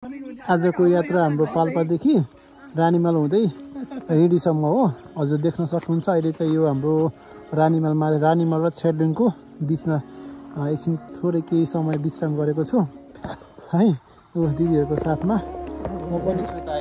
आजको यात्रा हाम्रो पाल्पादेखि रानीमाल हुँदै रेडीसम्म हो। हजुर देख्न सक्नुहुन्छ अहिले चाहिँ यो हाम्रो रानीमाल र छेर्लुङको बिचमा एकछिन थोरै केही समय विश्राम गरेको छु है। यो दिदीहरूको साथमा म पनि छु त है।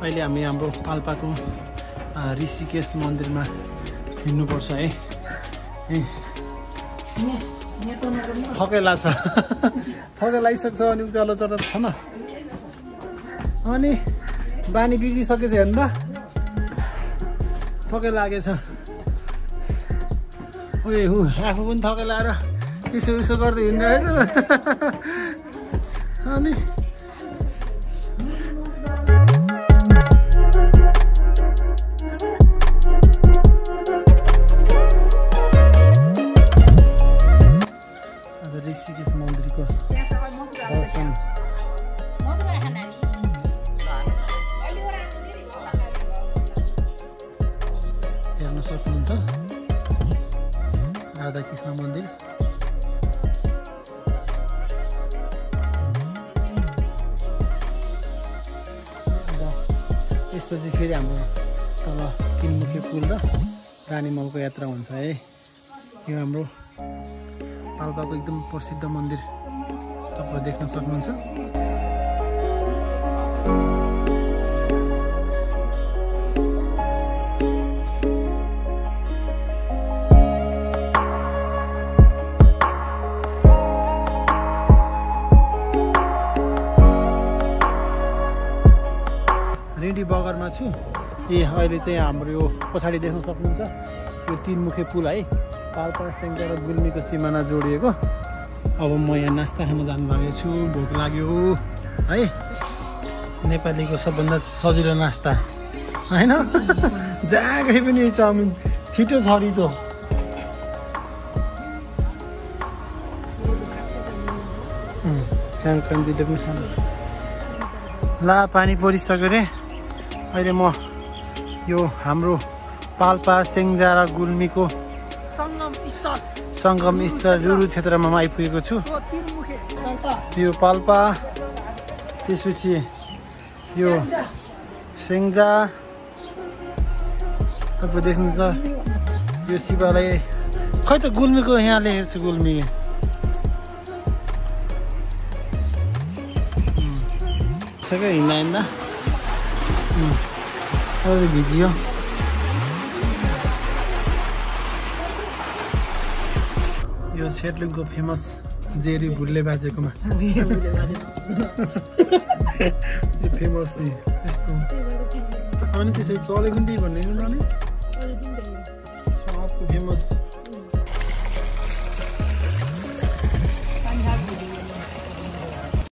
अहिले हामी हाम्रो पाल्पाको ऋषिकेश मन्दिरमा हिँड्नुपर्छ है। थकै लाग्छ थकै लागिसक्छ अनि उकालो चढ छ न अनि बानी बिग्रिसकेछ हेर्नु त थकै लागेछ। ओए हु आफू पनि थकै लाएर यसो गर्दै हिँड्नु अनि ऋषिकेश मन्दिरको दर्शन हेर्न सक्नुहुन्छ। राधाकृष्ण मन्दिर यसपछि फेरि हाम्रो तल तीनमुखे पुल र रानीमलको यात्रा हुन्छ है। यो हाम्रो पाल्पाको एकदम प्रसिद्ध मन्दिर तपाईँ देख्न सक्नुहुन्छ। रेडी बगरमा छु। अहिले चाहिँ हाम्रो यो पछाडि देख्न सक्नुहुन्छ यो तीनमुखे पुल है। पाल्पा सेङ्जा र गुल्मीको सिमाना जोडिएको। अब म यहाँ नास्ता खान जानुभएको छु। भोक लाग्यो है। नेपालीको सबभन्दा सजिलो नास्ता होइन जहाँ गए पनि चाउमिन छिटो छरितो। सानकान्तिले पनि खानु ला पानी परिसक्यो रे। अहिले म यो हाम्रो पाल्पा सेङ्जा र गुल्मीको सङ्गम स्थल रुरु क्षेत्रमा आइपुगेको छु। यो पाल्पा त्यसपछि यो सेङ्जा तपाईँ देख्नुहुन्छ। यो शिवालय खै त गुल्मीको यहाँ लेखेको छु गुल्मी सबै हिँड्दा भिजियो। यो छेर्लुङको फेमस जेरी भुल्ले बाजेकोमा फेमस यस्तो अनि त्यसै चलेको नि भन्ने सबको फेमस